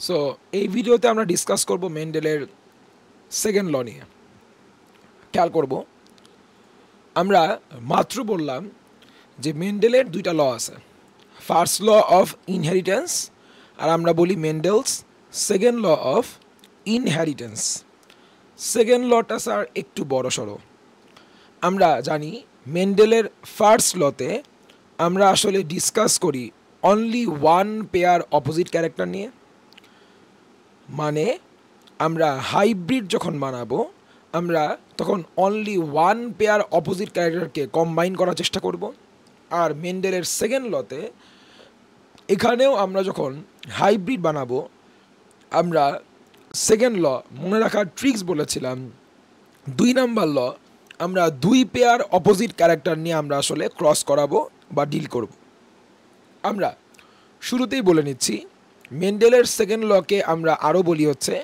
So এই ভিডিওতে আমরা ডিসকাস করব মেন্ডেলের সেকেন্ড ল নিয়ে। খেয়াল করব, আমরা মাত্র বললাম যে মেন্ডেলের দুইটা ল আছে, ফার্স্ট ল অফ ইনহেরিটেন্স আর আমরা বলি Mendel's second law of inheritance. Second লটা স্যার একটু বড় সড়ো। আমরা জানি মেন্ডেলের ফার্স্ট লতে আমরা আসলে ডিসকাস করি only one pair opposite character নিয়ে, মানে আমরা হাইব্রিড যখন বানাবো আমরা তখন অনলি ওয়ান পেয়ার অপোজিট ক্যারেক্টারকে কম্বাইন করার চেষ্টা করব। আর মেন্ডেলের সেকেন্ড লতে এখানেও আমরা যখন হাইব্রিড বানাবো আমরা সেকেন্ড ল মনে রাখার ট্রিক্স বলেছিলাম, 2 নাম্বার ল আমরা 2 পেয়ার অপোজিট ক্যারেক্টার নিয়ে আমরা আসলে ক্রস করাবো বা ডিল করব। আমরা শুরুতেই বলে নিচ্ছি মেন্ডেলের সেকেন্ড লকে আমরা আরও বলি হচ্ছে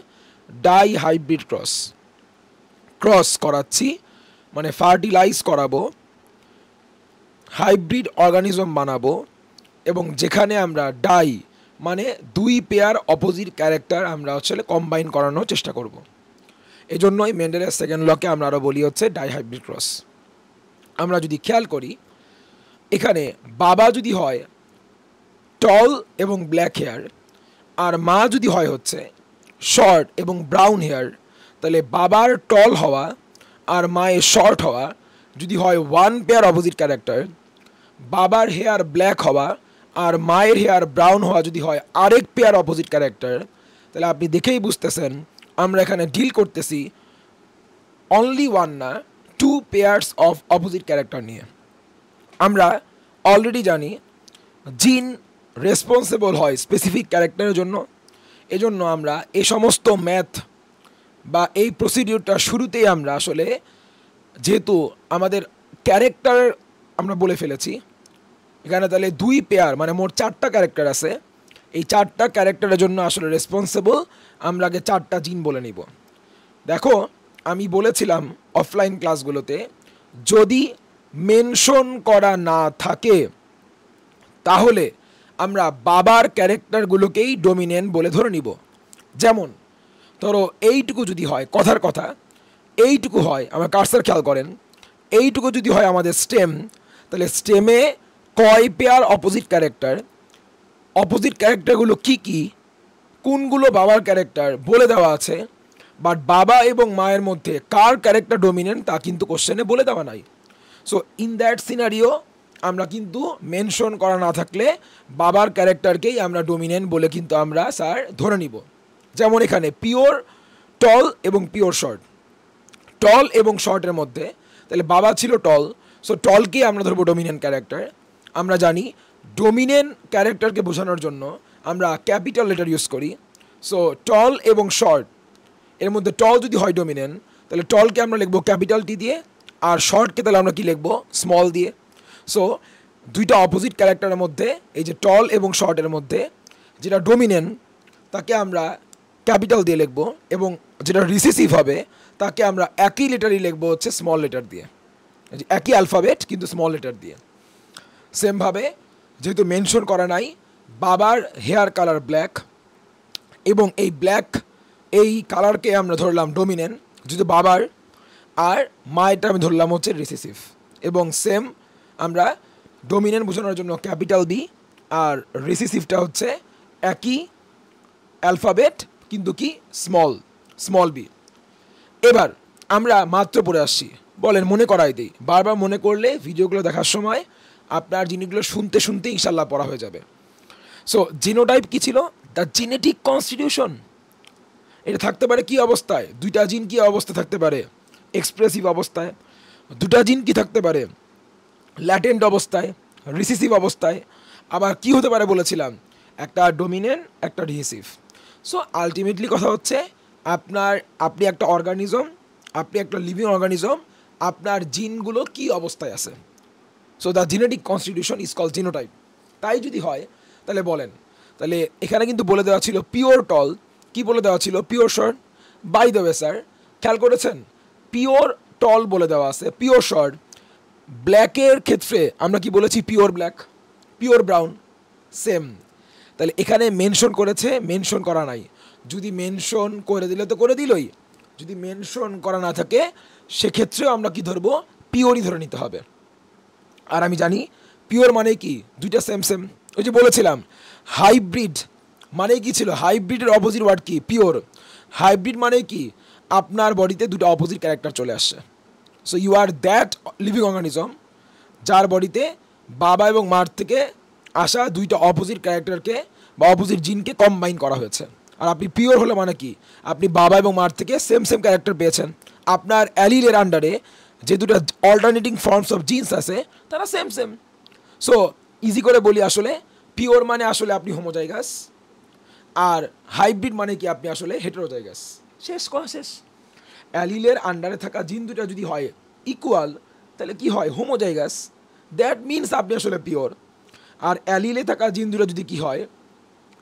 ডাই হাইব্রিড ক্রস। ক্রস করাচ্ছি মানে ফার্টিলাইজ করাবো, হাইব্রিড অর্গানিজম বানাবো, এবং যেখানে আমরা ডাই মানে 2 পেয়ার অপোজিট ক্যারেক্টার আমরা আসলে কম্বাইন করানোর চেষ্টা করব। এজন্যই মেন্ডেলের সেকেন্ড লকে আমরা আরও বলি হচ্ছে ডাই হাইব্রিড ক্রস। আমরা যদি খেয়াল করি এখানে বাবা যদি হয় টল এবং ব্ল্যাক হেয়ার আর মা যদি হয় হচ্ছে শর্ট এবং ব্রাউন হেয়ার, তাহলে বাবার টল হওয়া আর মায়ের শর্ট হওয়া যদি হয় 1 পেয়ার অপোজিট ক্যারেক্টার, বাবার হেয়ার ব্ল্যাক হওয়া আর মায়ের হেয়ার ব্রাউন হওয়া যদি হয় আরেক পেয়ার অপোজিট ক্যারেক্টার, তাহলে আপনি দেখেই বুঝতেছেন আমরা এখানে ডিল করতেছি অনলি 1 না 2 পেয়ার্স অফ অপোজিট ক্যারেক্টার নিয়ে। আমরা অলরেডি জানি জিন রেসপন্সিবল হয় স্পেসিফিক ক্যারেক্টারের জন্য, এজন্য আমরা এই সমস্ত ম্যাথ বা এই প্রসিডিউরটা শুরুতেই আমরা আসলে যেহেতু আমাদের ক্যারেক্টার আমরা বলে ফেলেছি এখানে, তাহলে 2 পেয়ার মানে মোট 4টা ক্যারেক্টার আছে, এই 4টা ক্যারেক্টারের জন্য আসলে রেসপন্সিবল আমরা আগে 4টা জিন বলে নিব। দেখো আমি বলেছিলাম অফলাইন ক্লাসগুলোতে যদি মেনশন করা না থাকে তাহলে আমরা বাবার ক্যারেক্টারগুলোকেই ডোমিনেন্ট বলে ধরে নিব। যেমন ধরো এইটুকু যদি হয়, কথার কথা এইটুকু হয়, আমার কার্সার খেয়াল করেন, এইটুকু যদি হয় আমাদের স্টেম, তাহলে স্টেমে কয় পেয়ার অপোজিট ক্যারেক্টার, অপোজিট ক্যারেক্টারগুলো কি কি, কোনগুলো বাবার ক্যারেক্টার বলে দেওয়া আছে, বাট বাবা এবং মায়ের মধ্যে কার ক্যারেক্টার ডোমিনেন্ট তা কিন্তু কোশ্চেনে বলে দেওয়া নাই। সো ইন দ্যাট সিনারিও আমরা কিন্তু মেনশন করা না থাকলে বাবার ক্যারেক্টারকেই আমরা ডোমিনেন্ট বলে কিন্তু আমরা স্যার ধরে নিব। যেমন এখানে পিওর টল এবং পিওর শর্ট, টল এবং শর্টের মধ্যে তাহলে বাবা ছিল টল, সো টলকে আমরা ধরবো ডোমিনেন্ট ক্যারেক্টার। আমরা জানি ডোমিনেন্ট ক্যারেক্টারকে বোঝানোর জন্য আমরা ক্যাপিটাল লেটার ইউজ করি। সো টল এবং শর্ট এর মধ্যে টল যদি হয় ডোমিনেন্ট তাহলে টলকে আমরা লিখবো ক্যাপিটাল টি দিয়ে, আর শর্টকে তাহলে আমরা কি লিখবো স্মল দিয়ে। সো দুইটা অপোজিট ক্যারেক্টারের মধ্যে এই যে টল এবং শর্টের মধ্যে যেটা ডোমিনেন্ট তাকে আমরা ক্যাপিটাল দিয়ে লিখবো, এবং যেটা রিসিসিভ হবে তাকে আমরা একই লেটারই লিখবো হচ্ছে স্মল লেটার দিয়ে, একই অ্যালফাবেট কিন্তু স্মল লেটার দিয়ে। সেমভাবে যেহেতু মেনশন করা নাই বাবার হেয়ার কালার ব্ল্যাক এবং এই ব্ল্যাক এই কালারকে আমরা ধরলাম ডোমিনেন্ট যেহেতু বাবার, আর মায়েরটা আমি ধরলাম হচ্ছে রিসিসিভ, এবং সেম আমরা ডোমিনেন্ট বোঝানোর জন্য ক্যাপিটাল বি আর রিসিসিভটা হচ্ছে একই অ্যালফাবেট কিন্তু কি স্মল বি। এবার আমরা মাত্র পড়ে আসছি, বলেন মনে করাই দিই, বারবার মনে করলে ভিডিওগুলো দেখার সময় আপনার জিনিসগুলো শুনতে শুনতে ইনশাল্লাহ পড়া হয়ে যাবে। সো জিনোটাইপ কী ছিল? The genetic constitution. এটা থাকতে পারে কি অবস্থায়? 2টা জিন কি অবস্থায় থাকতে পারে? এক্সপ্রেসিভ অবস্থায়। 2টা জিন কি থাকতে পারে? ল্যাটেন্ট অবস্থায়, রিসিসিভ অবস্থায়। আবার কি হতে পারে বলেছিলাম, একটা ডোমিনেন্ট একটা রিসিসিভ। সো আলটিমেটলি কথা হচ্ছে আপনি একটা অর্গানিজম, আপনি একটা লিভিং অর্গানিজম, আপনার জিনগুলো কি অবস্থায় আছে। So the genetic constitution is called genotype. তাই যদি হয় তাহলে বলেন, তাহলে এখানে কিন্তু বলে দেওয়া ছিল পিওর টল, কি বলে দেওয়া ছিল pure short. By the way sir খেয়াল করেছেন পিওর টল বলে দেওয়া আছে, পিওর শর্ট। ব্ল্যাকের ক্ষেত্রে আমরা কি বলেছি pure black, pure brown, same. তাহলে এখানে মেনশন করেছে, মেনশন করা নাই। যদি মেনশন করে দিলে তো করে দিলই, যদি মেনশন করা না থাকে সেক্ষেত্রেও আমরা কি ধরবো, পিওরই ধরে নিতে হবে। আর আমি জানি পিওর মানে কি, দুইটা সেম সেম। ওই যে বলেছিলাম হাইব্রিড মানে কি ছিল, হাইব্রিডের অপোজিট ওয়ার্ড কি, পিওর। হাইব্রিড মানে কি, আপনার বডিতে দুটো অপোজিট ক্যারেক্টার চলে আসছে। So you are that living organism যার বডিতে বাবা এবং মার থেকে আসা দুইটা অপোজিট ক্যারেক্টারকে বা অপোজিট জিনকে কম্বাইন করা হয়েছে। আর আপনি পিওর হলে মানে কি, আপনি বাবা এবং মার থেকে সেম সেম ক্যারেক্টার পেয়েছেন। আপনার অ্যালিলের আন্ডারে যে দুটো অল্টারনেটিং ফর্মস অফ জিন্স আছে তারা সেম সেম। সো ইজি করে বলি, আসলে পিওর মানে আসলে আপনি হোমোজাইগাস, আর হাইব্রিড মানে কি আপনি আসলে হেটেরোজাইগাস। শেষ কথা শেষ। অ্যালিলের আন্ডারে থাকা জিন দুটা যদি হয় ইকুয়াল তাহলে কি হয়, হোমোজাইগাস। দ্যাট মিনস আপনি আসলে পিওর। আর অ্যালিলে থাকা জিন দুটো যদি কি হয়,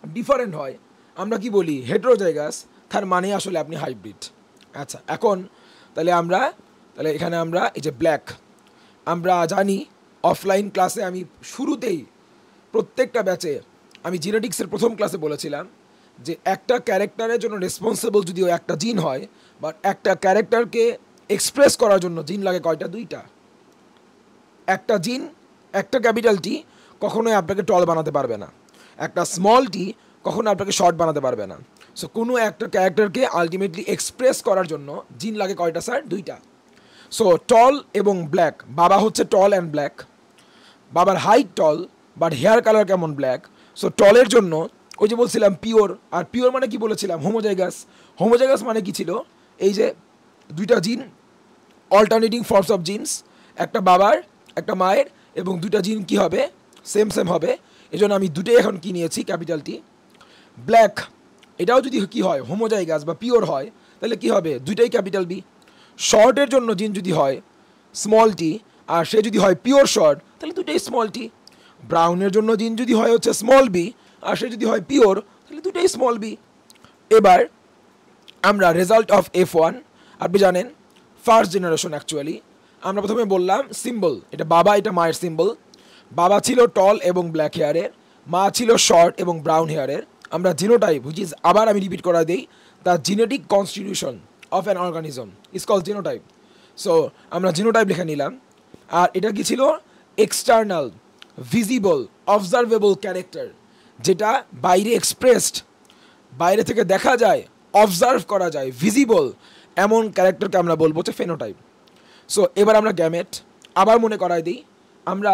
ডিফারেন্ট হয়, আমরা কি বলি, হেটেরোজাইগাস, তার মানে আসলে আপনি হাইব্রিড। আচ্ছা, এখন তাহলে এখানে আমরা এই যে ব্ল্যাক, আমরা জানি অফলাইন ক্লাসে আমি শুরুতেই প্রত্যেকটা ব্যাচে আমি জিনেটিক্সের প্রথম ক্লাসে বলেছিলাম যে একটা ক্যারেক্টারের জন্য রেসপন্সিবল যদিও একটা জিন হয়, বাট একটা ক্যারেক্টারকে এক্সপ্রেস করার জন্য জিন লাগে কয়টা, দুইটা। একটা জিন, একটা ক্যাপিটাল টি কখনোই আপনাকে টল বানাতে পারবে না, একটা স্মল টি কখনো আপনাকে শর্ট বানাতে পারবে না। সো কোনো একটা ক্যারেক্টারকে আলটিমেটলি এক্সপ্রেস করার জন্য জিন লাগে কয়টা স্যার, দুইটা। সো টল এবং ব্ল্যাক, বাবা হচ্ছে টল অ্যান্ড ব্ল্যাক, বাবার height tall but hair colour কেমন, ব্ল্যাক। সো টলের জন্য ওই যে বলছিলাম পিওর, আর পিওর মানে কি বলেছিলাম, হোমোজাইগাস। হোমোজাইগাস মানে কি ছিল, এই যে দুইটা জিন, অল্টারনেটিং ফর্মস অফ জিনস, একটা বাবার একটা মায়ের, এবং দুইটা জিন কি হবে, সেম সেম হবে। এই জন্য আমি দুটোই এখন কি নিয়েছি, ক্যাপিটাল টি। ব্ল্যাক, এটাও যদি কি হয়, হোমোজাইগাস বা পিওর হয়, তাহলে কি হবে, দুইটাই ক্যাপিটাল বি। শর্টের জন্য জিন যদি হয় স্মল টি, আর সে যদি হয় পিওর শর্ট, তাহলে দুটোই স্মল টি। ব্রাউনের জন্য জিন যদি হয় হচ্ছে স্মল বি, আর সে যদি হয় পিওর, তাহলে দুটোই স্মল বি। এবার আমরা রেজাল্ট অফ F1, আপনি জানেন ফার্স্ট জেনারেশন অ্যাকচুয়ালি। আমরা প্রথমে বললাম সিম্বল, এটা বাবা, এটা মায়ের সিম্বল। বাবা ছিল টল এবং ব্ল্যাক হেয়ারের, মা ছিল শর্ট এবং ব্রাউন হেয়ারের। আমরা জিনোটাইপ, হুইচ ইজ, আবার আমি রিপিট করা দিই, the genetic constitution of an organism is call genotype. So আমরা জিনোটাইপ লিখে নিলাম। আর এটা কি ছিল, এক্সটার্নাল ভিজিবল অবজারভেবল ক্যারেক্টার, যেটা বাইরে এক্সপ্রেসড, বাইরে থেকে দেখা যায়, অবজার্ভ করা যায়, ভিজিবল, এমন ক্যারেক্টারকে আমরা বলবো হচ্ছে ফেনোটাইপ। সো এবার আমরা গ্যামেট, আবার মনে করাই দিই, আমরা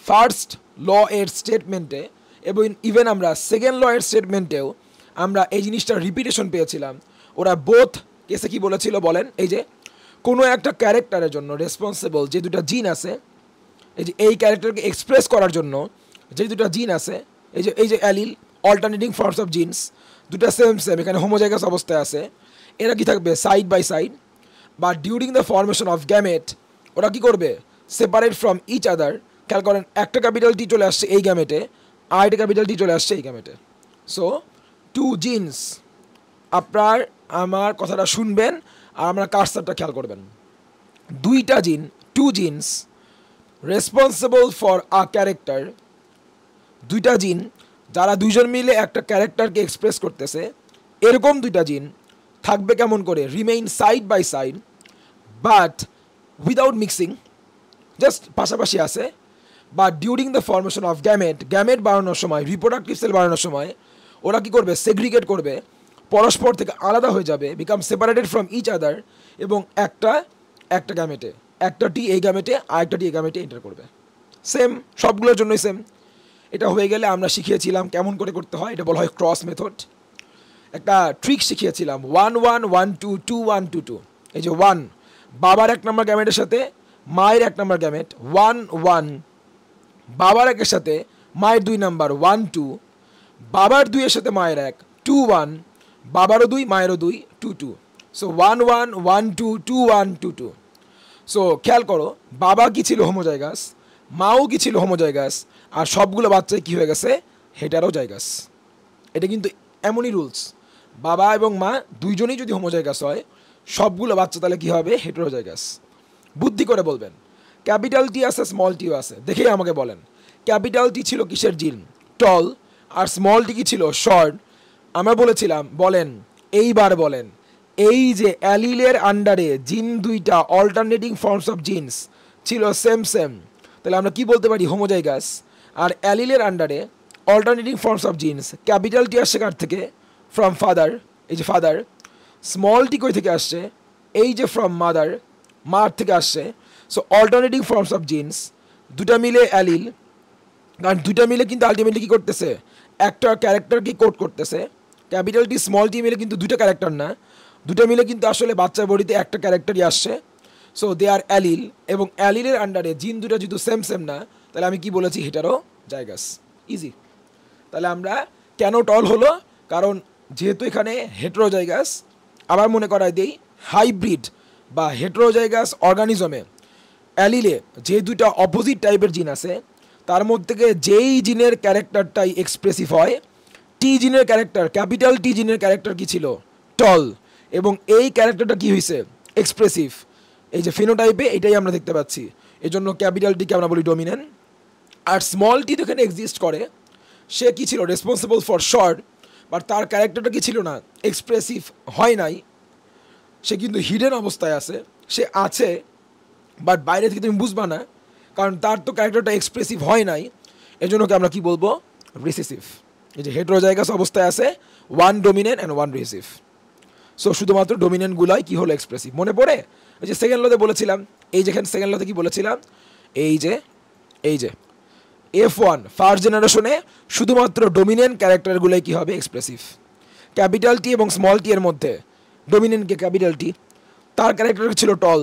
ফার্স্ট ল এর স্টেটমেন্টে এবং ইভেন আমরা সেকেন্ড ল এর স্টেটমেন্টেও আমরা এই জিনিসটার রিপিটেশন পেয়েছিলাম। ওরা বোথ কেসে কি বলেছিল বলেন, এই যে কোনো একটা ক্যারেক্টারের জন্য রেসপন্সিবল যে দুটা জিন আছে, এই যে এই ক্যারেক্টারকে এক্সপ্রেস করার জন্য যে দুটা জিন আছে, এই যে allele, alternating forms of genes, দুটা সেম সেম, এখানে হোমোজাইগাস অবস্থায় আছে। এরা কি থাকবে, সাইড বাই সাইড, বা during the formation of gamete ওরা কি করবে, সেপারেট ফ্রম ইচ আদার। খেয়াল করেন, একটা ক্যাপিটাল টি চলে আসছে এই গ্যামেটে, আর একটা ক্যাপিটাল টি চলে আসছে এই গ্যামেটে। সো টু জিনস, আপনার আমার কথাটা শুনবেন আর আমরা কার্সারটা খেয়াল করবেন। দুইটা gene, two genes responsible for a character, দুইটা জিন যারা দুইজন মিলে একটা ক্যারেক্টারকে এক্সপ্রেস করতেছে, এরকম দুইটা জিন থাকবে কেমন করে, remain side by side but without mixing, just পাশাপাশি আছে। বা during the formation of gamete, gamete বাড়ানোর সময়, রিপ্রোডাক্টিভ সেল বাড়ানোর সময় ওরা কী করবে, সেগ্রিগেট করবে, পরস্পর থেকে আলাদা হয়ে যাবে, become separated from each other, এবং একটা গ্যামেটে, একটা টি এই গ্যামেটে আর একটা টি এই গ্যামেটে এন্টার করবে। সেম, সবগুলোর জন্যই সেম। এটা হয়ে গেলে আমরা শিখিয়েছিলাম কেমন করে করতে হয়, এটা বলা হয় ক্রস মেথড। একটা ট্রিক শিখিয়েছিলাম 1 1 1 2 2 1 2 2। এই যে 1 বাবার 1 নম্বর গ্যামেটের সাথে মায়ের 1 নম্বর গ্যামেট, 1 1, বাবার 1 এর সাথে মায়ের 2 নাম্বার, 1 2, বাবার 2 এর সাথে মায়ের 1, 2 1, বাবারও 2 মায়েরও 2, 2 2। সো 1 1 1 2 2 1 2 2। সো খেয়াল করো, বাবা কি ছিল, হোমোজাইগাস, মাও কি ছিল, হোমোজাইগাস, আর সবগুলো বাচ্চাই কী হয়ে গেছে, হেটারোজাইগাস। এটা কিন্তু এমনই রুলস, বাবা এবং মা দুইজনেই যদি হোমোজাইগাস হয়, সবগুলো বাচ্চা তাহলে কী হবে, হেটারোজাইগাস। বুদ্ধি করে বলবেন, ক্যাপিটাল টি আছে, স্মল টিও আছে, দেখেই আমাকে বলেন ক্যাপিটাল টি ছিল কিসের জিন, টল, আর স্মলটি কি ছিল? শর্ট। আমরা বলেছিলাম, বলেন এইবার বলেন, এই যে অ্যালিলের আন্ডারে জিন দুইটা অল্টারনেটিং ফর্মস অফ জিনস ছিল সেম সেম, তাহলে আমরা কি বলতে পারি? হোমোজাইগাস। আর অ্যালিলের আন্ডারে alternating forms of genes, capital T আসছে কার থেকে? ফ্রম ফাদার, এই যে ফাদার। স্মল টি কই থেকে আসছে? এই যে ফ্রম মাদার, মার থেকে আসছে। So alternating forms of genes দুটা মিলে অ্যালিল, কারণ দুটা মিলে কিন্তু আলটিমেটলি কী করতেছে? একটা ক্যারেক্টারকে কোড করতেছে। ক্যাপিটাল টি স্মল টি মিলে কিন্তু দুটো ক্যারেক্টার না, দুটো মিলে কিন্তু আসলে বাচ্চার বডিতে একটা ক্যারেক্টারই আসছে। সো দে আর অ্যালিল, এবং অ্যালিলের আন্ডারে জিন দুটো যেহেতু সেম সেম না, তাহলে আমি কি বলেছি? হেটারো জাইগাস। ইজি। তাহলে আমরা কেন টল হলো? কারণ যেহেতু এখানে হেটেরোজাইগাস, আবার মনে করাই দেই, হাইব্রিড বা হেটেরোজাইগাস অর্গানিজমে অ্যালিলে যে দুইটা অপোজিট টাইপের জিন আছে, তার মধ্যে থেকে যেই জিনের ক্যারেক্টারটাই এক্সপ্রেসিভ হয়, টি জিনের ক্যারেক্টার, ক্যাপিটাল টি জিনের ক্যারেক্টার কি ছিল? টল। এবং এই ক্যারেক্টারটা কি হয়েছে? এক্সপ্রেসিভ। এই যে ফিনোটাইপে এটাই আমরা দেখতে পাচ্ছি, এজন্য ক্যাপিটাল টিকে আমরা বলি ডমিনেন্ট। আর স্মল টি তো এখানে এক্সিস্ট করে, সে কি ছিল? রেসপন্সিবল ফর শর্ট, বাট তার ক্যারেক্টারটা কি ছিল না? এক্সপ্রেসিভ হয় নাই, সে কিন্তু হিডেন অবস্থায় আছে। সে আছে, বাট বাইরে থেকে তুমি বুঝবা না, কারণ তার তো ক্যারেক্টারটা এক্সপ্রেসিভ হয় নাই। এজন্য কি আমরা কি বলবো? রিসেসিভ। এই যে হেটেরোজাইগাস অবস্থায় আছে, one dominant and one recessive. So শুধুমাত্র ডমিনেন্টগুলাই কি হলো? এক্সপ্রেসিভ। মনে পড়ে এই যে সেকেন্ড লতে বলেছিলাম, এই যেখানে সেকেন্ড লতে কি বলেছিলাম? এই যে F1 ফার্স্ট জেনারেশনে শুধুমাত্র ডমিনেন্ট ক্যারেক্টারগুলোই কী হবে? এক্সপ্রেসিভ। ক্যাপিটাল টি এবং স্মল টি এর মধ্যে ডমিনেন্টকে ক্যাপিটাল টি, তার ক্যারেক্টার ছিল টল,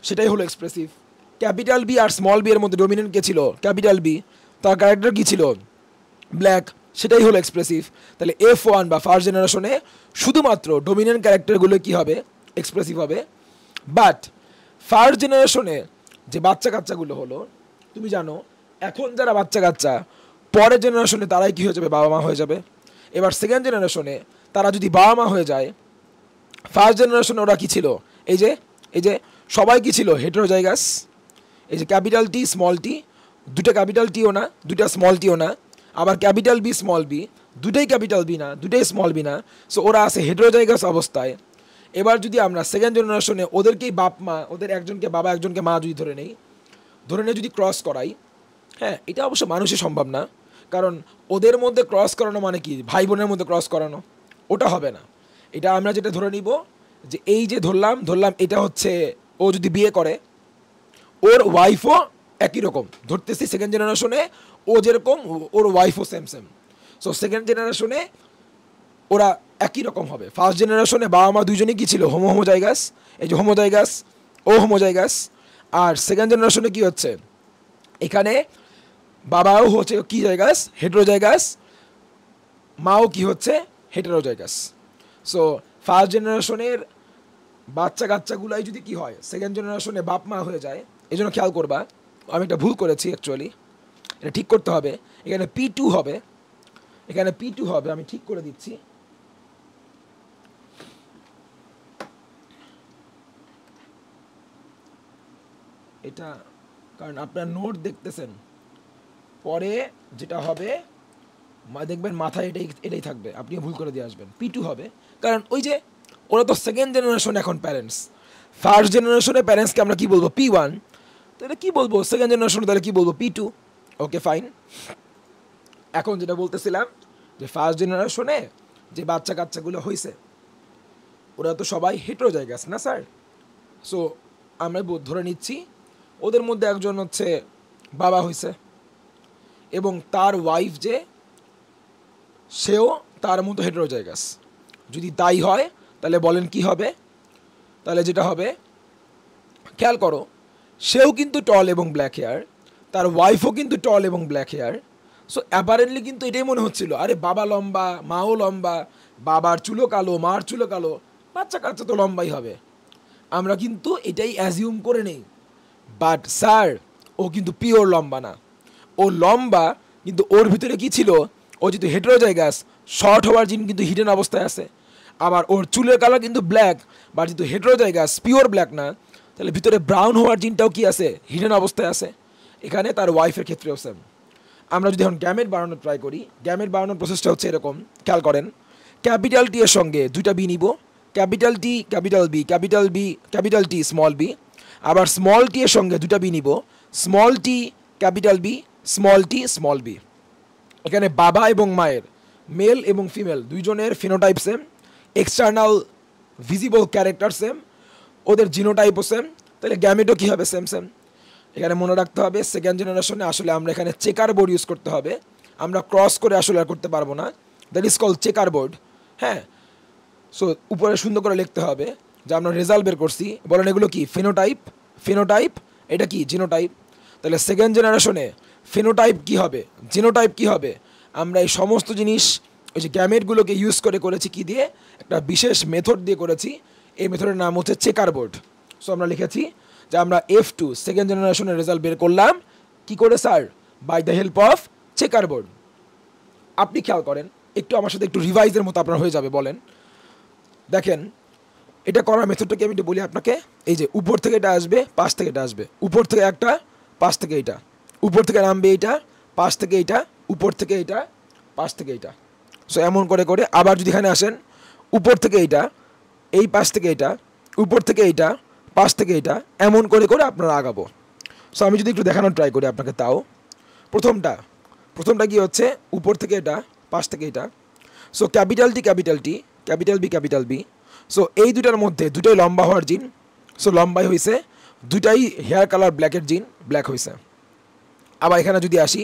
সেটাই হলো এক্সপ্রেসিভ। ক্যাপিটাল বি আর স্মল বি এর মধ্যে ডমিনেন্ট কে ছিল? ক্যাপিটাল বি, তার ক্যারেক্টার কী ছিল? ব্ল্যাক, সেটাই হলো এক্সপ্রেসিভ। তাহলে F1 বা ফার্স্ট জেনারেশনে শুধুমাত্র ডমিনেন্ট ক্যারেক্টারগুলো কী হবে? এক্সপ্রেসিভ হবে। বাট ফার্স্ট জেনারেশনে যে বাচ্চা কাচ্চাগুলো হলো, তুমি জানো এখন যারা বাচ্চা কাচ্চা, পরের জেনারেশনে তারাই কী হয়ে যাবে? বাবা মা হয়ে যাবে। এবার সেকেন্ড জেনারেশনে তারা যদি বাবা মা হয়ে যায়, ফার্স্ট জেনারেশনে ওরা কী ছিল? এই যে সবাই কী ছিল? হেটেরোজাইগাস। এই যে ক্যাপিটাল টি স্মল টি, দুটো ক্যাপিটাল টিও না, দুটো স্মল টিও না, আবার ক্যাপিটাল বি স্মল বি, দুটোই ক্যাপিটাল বি না, দুটোই স্মল বি না। সো ওরা আছে হেটেরোজাইগাস অবস্থায়। এবার যদি আমরা সেকেন্ড জেনারেশনে ওদেরকেই বাপ মা, ওদের একজনকে বাবা একজনকে মা যদি ধরে নিয়ে যদি ক্রস করাই, হ্যাঁ, এটা অবশ্য মানুষের সম্ভব না, কারণ ওদের মধ্যে ক্রস করানো মানে কি? ভাই বোনের মধ্যে ক্রস করানো, ওটা হবে না। এটা আমরা যেটা ধরে নিব, যে এই যে ধরলাম এটা হচ্ছে, ও যদি বিয়ে করে ওর ওয়াইফও একই রকম ধরতেছি। সেকেন্ড জেনারেশনে ও যেরকম, ওর ওয়াইফও সেম সেম। সো সেকেন্ড জেনারেশনে ওরা একই রকম হবে। ফার্স্ট জেনারেশনে বাবা মা দুজনেই কী ছিল? হোমোজাইগাস। এই যে হোমোজাইগাস, ও হোমোজাইগাস। আর সেকেন্ড জেনারেশনে কী হচ্ছে? এখানে বাবাও হচ্ছে কি জায়গাস? হেটেরোজাইগাস। মাও কি হচ্ছে? হেটেরোজাইগাস। সো ফার্স্ট জেনারেশনের বাচ্চা কাচ্চাগুলাই যদি কি হয়? সেকেন্ড জেনারেশনে বাপ মা হয়ে যায়। এই জন্য খেয়াল করবা, আমি একটা ভুল করেছি অ্যাকচুয়ালি, এটা ঠিক করতে হবে। এখানে P2 হবে, এখানে P2 হবে, আমি ঠিক করে দিচ্ছি। এটা কারণ আপনার নোট দেখতেছেন, পরে যেটা হবে দেখবেন মাথায় এটাই থাকবে, আপনিও ভুল করে দিয়ে আসবেন। P2 হবে, কারণ ওই যে ওরা তো সেকেন্ড জেনারেশন এখন প্যারেন্টস। ফার্স্ট জেনারেশনের প্যারেন্টসকে আমরা কি বলবো? P1। তাহলে কি বলবো সেকেন্ড জেনারেশনে? তাহলে কি বলবো? P2। Okay fine. এখন যেটা বলতেছিলাম, যে ফার্স্ট জেনারেশনে যে বাচ্চা কাচ্চাগুলো হয়েছে, ওরা তো সবাই হেটেরোজাইগাস না স্যার? সো আমরা ধরে নিচ্ছি ওদের মধ্যে একজন হচ্ছে বাবা হয়েছে, এবং তার ওয়াইফ যে, সেও তার মতো হেটেরোজাইগাস। যদি তাই হয় তাহলে বলেন কি হবে? তাহলে যেটা হবে, খেয়াল করো, সেও কিন্তু টল এবং ব্ল্যাক হেয়ার, তার ওয়াইফও কিন্তু টল এবং ব্ল্যাক হেয়ার। সো অ্যাপারেন্টলি কিন্তু এটাই মনে হচ্ছিল, আরে বাবা লম্বা, মাও লম্বা, বাবার চুলো কালো, মার চুলো কালো, বাচ্চা কাচ্চা তো লম্বাই হবে। আমরা কিন্তু এটাই অ্যাজিউম করে নেই। বাট স্যার, ও কিন্তু পিওর লম্বা না। ও লম্বা, কিন্তু ওর ভিতরে কি ছিল? ও যেহেতু হেটেরোজাইগাস, শর্ট হওয়ার জিন কিন্তু হিডেন অবস্থায় আছে। আবার ওর চুলের কালার কিন্তু ব্ল্যাক, বাট যেহেতু হেটেরোজাইগাস, পিওর ব্ল্যাক না, তাহলে ভিতরে ব্রাউন হওয়ার জিনটাও কি আছে? হিডেন অবস্থায় আছে। এখানে তার ওয়াইফের ক্ষেত্রেও সেম। আমরা যদি এখন গ্যামেট বানানোর ট্রাই করি, গ্যামেট বানানোর প্রসেসটা হচ্ছে এরকম, খেয়াল করেন। ক্যাপিটাল টি এর সঙ্গে দুইটা বি নিব, capital T capital B, capital B capital T small B, আবার স্মল টি এর সঙ্গে দুইটা বি নিব, small T capital B, small T small B. এখানে বাবা এবং মায়ের, মেল এবং ফিমেল দুইজনের phenotype same, external visible character same, ওদের জিনোটাইপও সেম, তাহলে গ্যামেটও কী হবে? Same same. এখানে মনে রাখতে হবে সেকেন্ড জেনারেশনে আসলে আমরা এখানে চেকার বোর্ড ইউজ করতে হবে, আমরা ক্রস করে আসলে আর করতে পারবো না, that is call checker board. হ্যাঁ, সো উপরে সুন্দর করে লিখতে হবে যে আমরা রেজাল্ট বের করছি, বলেন এগুলো কি? ফিনোটাইপ, ফিনোটাইপ, এটা কি? জিনোটাইপ। তাহলে সেকেন্ড জেনারেশনে ফিনোটাইপ কি হবে, জিনোটাইপ কি হবে? আমরা এই সমস্ত জিনিস ওই যে গ্যামেটগুলোকে ইউজ করে করেছি কি দিয়ে? একটা বিশেষ মেথড দিয়ে করেছি, এই মেথডের নাম হচ্ছে চেকার বোর্ড। সো আমরা লিখেছি যে আমরা F2 সেকেন্ড জেনারেশনের রেজাল্ট বের করলাম কি করে sir? By the help of checker board. আপনি খেয়াল করেন, একটু আমার সাথে একটু রিভাইজের মতো আপনার হয়ে যাবে। বলেন, দেখেন এটা করার মেথডটাকে আমি একটু বলি আপনাকে। এই যে উপর থেকে এটা আসবে, পাশ থেকে এটা আসবে, উপর থেকে একটা, পাশ থেকে এইটা, উপর থেকে নামবে এইটা, পাশ থেকে এইটা, উপর থেকে এইটা, পাশ থেকে এইটা। সো এমন করে করে আবার যদি এখানে আসেন, উপর থেকে এইটা, এই পাশ থেকে এইটা, উপর থেকে এইটা, পাশ থেকে এইটা, এমন করে করে আপনারা আগাবো। সো আমি যদি একটু দেখানোর ট্রাই করি আপনাকে, তাও প্রথমটা কি হচ্ছে? উপর থেকে এটা, পাশ থেকে এটা। So capital T capital T, capital B capital B. So এই দুটার মধ্যে দুটোই লম্বা হওয়ার জিন, সো লম্বাই হয়েছে। দুটাই হেয়ার কালার ব্ল্যাকের জিন, ব্ল্যাক হয়েছে। আবার এখানে যদি আসি,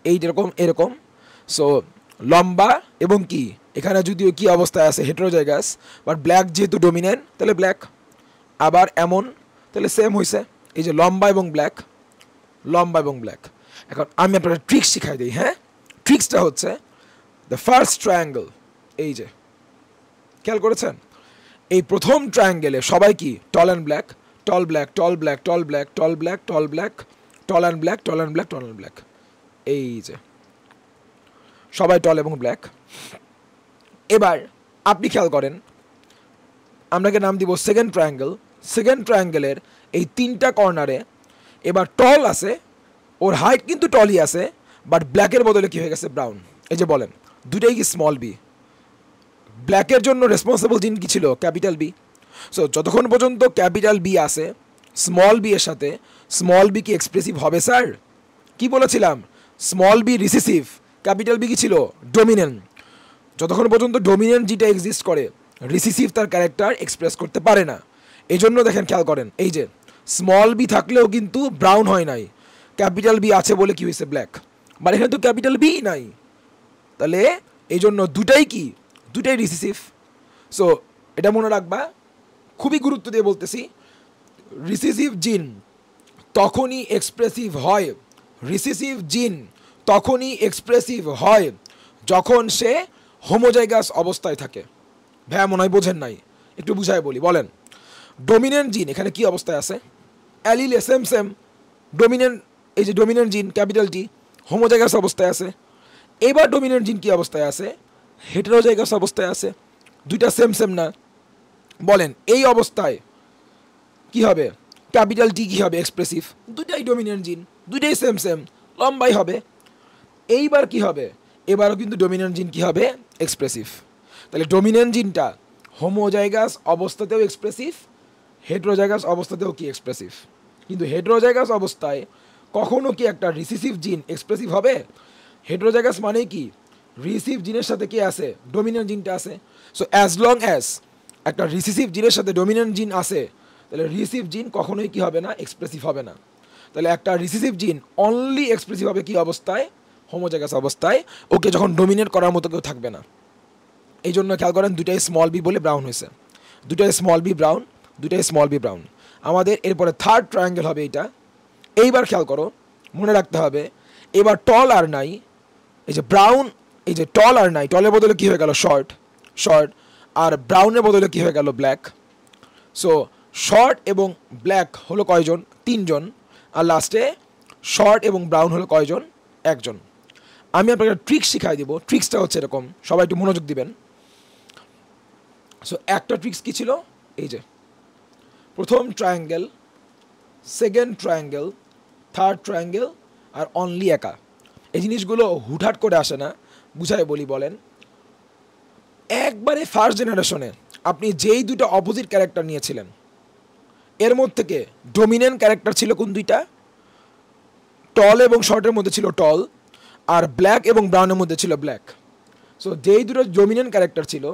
এইরকম এরকম, সো লম্বা এবং কি এখানে যদিও কি অবস্থায় আছে? হেটেরোজাইগাস, বাট ব্ল্যাক যেহেতু ডমিনেন্ট তাহলে ব্ল্যাক। আবার এমন, তাহলে সেম হয়েছে। এই যে লম্বা এবং ব্ল্যাক, লম্বা এবং ব্ল্যাক। এখন আমি আপনাকে ট্রিক্স শিখাই দিই। হ্যাঁ, ট্রিক্সটা হচ্ছে দ্য ফার্স্ট ট্রায়াঙ্গেল। এই যে খেয়াল করেছেন, এই প্রথম ট্রায়াঙ্গেলে সবাই কি? Tall and black, tall black, tall black, tall black, tall black, tall black, tall and black, tall and black, tall and black. এই যে সবাই টল এবং ব্ল্যাক। এবার আপনি খেয়াল করেন, আমরাকে নাম দিব সেকেন্ড ট্রায়াঙ্গেল। সেকেন্ড ট্রায়াঙ্গেলের এই তিনটা কর্নারে এবার টল আছে, ওর হাইট কিন্তু টলই আছে, বাট ব্ল্যাকের বদলে কি হয়ে গেছে? ব্রাউন। এই যে বলেন, দুটাই কি স্মল বি? ব্ল্যাকের জন্য রেসপন্সিবল জিন কি ছিল? Capital B. সো যতক্ষণ পর্যন্ত ক্যাপিটাল বি আসে স্মল বি এর সাথে, স্মল বি কি এক্সপ্রেসিভ হবে স্যার? কি বলেছিলাম? Small B recessive, capital B কি ছিল? ডমিনেন্ট। যতক্ষণ পর্যন্ত ডমিনেন্ট যেটা এক্সিস্ট করে, রিসিসিভ তার ক্যারেক্টার এক্সপ্রেস করতে পারে না। এই জন্য দেখেন, খেয়াল করেন, এই যে স্মল বি থাকলেও কিন্তু ব্রাউন হয় নাই, ক্যাপিটাল বি আছে বলে কি হয়েছে? ব্ল্যাক। মানে এখানে তো ক্যাপিটাল বি নাই, তাহলে এই জন্য দুটাই কি? দুটাই রিসিসিভ। সো এটা মনে রাখবা, খুবই গুরুত্ব দিয়ে বলতেছি। রিসিসিভ জিন তখনই এক্সপ্রেসিভ হয়, রিসিসিভ জিন তখনই এক্সপ্রেসিভ হয় যখন সে হোমোজাইগাস অবস্থায় থাকে। ভাইয়া মনে হয় বোঝেন নাই, একটু বুঝায় বলি। বলেন, ডমিনেন্ট জিন এখানে কি অবস্থায় আছে? অ্যালিলে সেম সেম ডমিনেন্ট, এই যে ডমিনেন্ট জিন ক্যাপিটাল টি হোমোজাইগাস অবস্থায় আছে। এবার ডমিনেন্ট জিন কি অবস্থায় আছে? হেটেরোজাইগাস অবস্থায় আছে। দুইটা সেম সেম না? বলেন এই অবস্থায় কি হবে? ক্যাপিটাল টি কি হবে? এক্সপ্রেসিভ। দুইটাই ডমিনেন্ট জিন, দুইটাই সেম সেম, লম্বাই হবে। এইবার কি হবে? এবারও কিন্তু ডমিনেন্ট জিন কি হবে? এক্সপ্রেসিভ। তাহলে ডমিনেন্ট জিনটা হোমোজাইগাস অবস্থাতেও এক্সপ্রেসিভ, হেটেরোজাইগাস অবস্থাতেও কি? এক্সপ্রেসিভ। কিন্তু হেটেরোজাইগাস অবস্থায় কখনো কি একটা রিসিসিভ জিন এক্সপ্রেসিভ হবে? হেটেরোজাইগাস মানে কি? রিসিভ জিনের সাথে কি আছে? ডমিনেন্ট জিনটা আছে। সো অ্যাজ লং অ্যাজ একটা রিসিসিভ জিনের সাথে ডমিনেন্ট জিন আছে, তাহলে রিসিভ জিন কখনোই কি হবে না? এক্সপ্রেসিভ হবে না। তাহলে একটা রিসিসিভ জিন অনলি এক্সপ্রেসিভ হবে কি অবস্থায়? হোমোজাইগাস অবস্থায়। ওকে যখন ডমিনেট করার মতো কেউ থাকবে না। এই জন্য খেয়াল করেন, দুটাই স্মল বি বলে ব্রাউন হয়েছে, দুটাই স্মল বি ব্রাউন, দুটাই স্মল বি ব্রাউন। আমাদের এরপরে থার্ড ট্রায়াঙ্গেল হবে এইটা। এইবার খেয়াল করো, মনে রাখতে হবে, এবার টল আর নাই, এই যে ব্রাউন, এই যে টল আর নাই, টলের বদলে কি হয়ে গেল? Short, short. আর ব্রাউনের বদলে কি হয়ে গেল? ব্ল্যাক। সো শর্ট এবং ব্ল্যাক হলো কয়জন? তিনজন। আর লাস্টে শর্ট এবং ব্রাউন হলো কয়জন? একজন। আমি আপনাকে ট্রিক্স শিখাই দিব। ট্রিক্সটা হচ্ছে এরকম, সবাই একটু মনোযোগ দিবেন। সো একটা ট্রিক্স কি ছিল? এই যে প্রথম triangle, second triangle, third triangle আর অনলি একা। এই জিনিসগুলো হুটহাট করে আসে না, বুঝায় বলি বলেন। একবারে ফার্স্ট জেনারেশনে আপনি যেই দুটো অপোজিট ক্যারেক্টার নিয়েছিলেন এর মধ্যে থেকে ডোমিনেন্ট ক্যারেক্টার ছিল কোন দুইটা? টল এবং শর্টের মধ্যে ছিল টল, আর ব্ল্যাক এবং ব্রাউনের মধ্যে ছিল ব্ল্যাক। সো যেই দুটো ডোমিনেন্ট ক্যারেক্টার ছিল,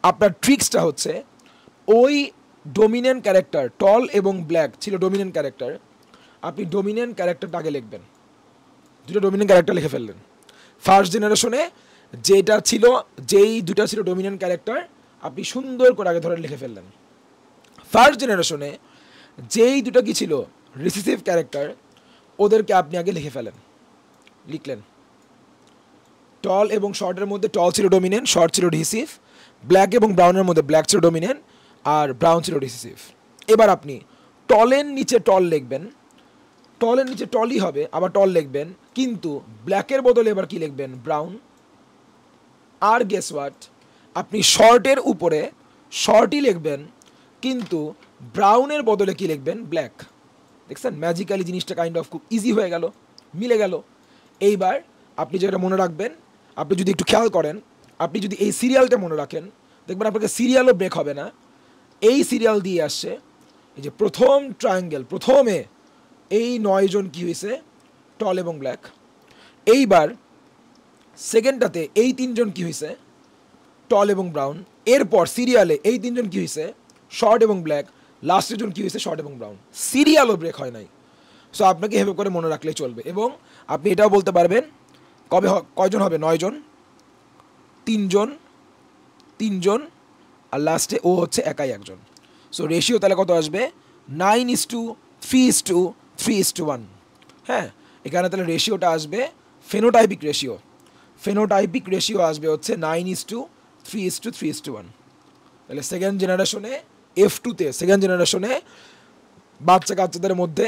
আপনার ট্রিক্সটা হচ্ছে ওই ডোমিনেন্ট ক্যারেক্টার, টল এবং ব্ল্যাক ছিল ডোমিনেন্ট ক্যারেক্টার, আপনি ডোমিনেন্ট ক্যারেক্টারটা আগে লিখবেন, দুটো ডোমিনেন্ট ক্যারেক্টার লিখে ফেললেন। ফার্স্ট জেনারেশনে যেটা ছিল, যেই দুটো ছিল ডোমিনেন্ট ক্যারেক্টার, আপনি সুন্দর করে আগে ধরে লিখে ফেললেন। ফার্স্ট জেনারেশনে যেই দুটো কি ছিল রিসিসিভ ক্যারেক্টার, ওদেরকে আপনি আগে লিখে ফেলেন। লিখলেন টল এবং শর্টের মধ্যে টল ছিল ডোমিনেন্ট, শর্ট ছিল রিসিসিভ। ব্ল্যাক এবং ব্রাউনের মধ্যে ব্ল্যাক ছিল ডোমিনেন্ট আর ব্রাউন ছিল রিসিসিভ। এবার আপনি টলের নিচে টল লিখবেন, টলের নিচে টলই হবে, আবার টল লিখবেন, কিন্তু ব্ল্যাকের বদলে এবার কি লিখবেন? ব্রাউন। আর গেস হোয়াট, আপনি শর্টের উপরে শর্টই লিখবেন, কিন্তু ব্রাউনের বদলে কি লিখবেন? ব্ল্যাক। দেখছেন ম্যাজিক্যালি জিনিসটা কাইন্ড অফ খুব ইজি হয়ে গেল, মিলে গেল। এইবার আপনি যেটা মনে রাখবেন, আপনি যদি একটু খেয়াল করেন, আপনি যদি এই সিরিয়ালটা মনে রাখেন, দেখবেন আপনাকে সিরিয়ালও ব্রেক হবে না। এই সিরিয়াল দিয়ে আসছে, এই যে প্রথম ট্রায়াঙ্গেল, প্রথমে এই 9 জন কি হয়েছে? টল এবং ব্ল্যাক। এইবার সেকেন্ডটাতে এই 3 জন কি হয়েছে? টল এবং ব্রাউন। এরপর সিরিয়ালে এই 3 জন কি হয়েছে? শর্ট এবং ব্ল্যাক। লাস্টের জন কি হয়েছে? শর্ট এবং ব্রাউন। সিরিয়ালও ব্রেক হয় নাই। সো আপনাকে এভাবে করে মনে রাখলেই চলবে। এবং আপনি এটাও বলতে পারবেন কয়জন হবে? 9 জন, 3 জন, 3 জন, আর লাস্টে ও হচ্ছে একাই একজন। সো রেশিও তাহলে কত আসবে? 9:3:3:1। হ্যাঁ, এখানে তাহলে রেশিওটা আসবে ফেনোটাইপিক রেশিও। ফেনোটাইপিক রেশিও আসবে হচ্ছে 9:3:3:1। তাহলে সেকেন্ড জেনারেশনে F2-তে, সেকেন্ড জেনারেশনে বাচ্চা কাচ্চাদের মধ্যে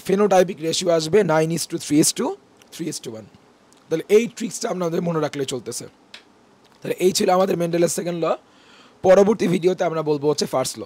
ফেনোটাইপিক রেশিও আসবে 9:3:3:1। তাহলে এই ট্রিক্সটা আপনাদের মনে রাখলে চলতেছে। তাহলে এই ছিল আমাদের মেন্ডেলের সেকেন্ড ল। পরবর্তী ভিডিওতে আমরা বলবো হচ্ছে ফার্স্ট ল।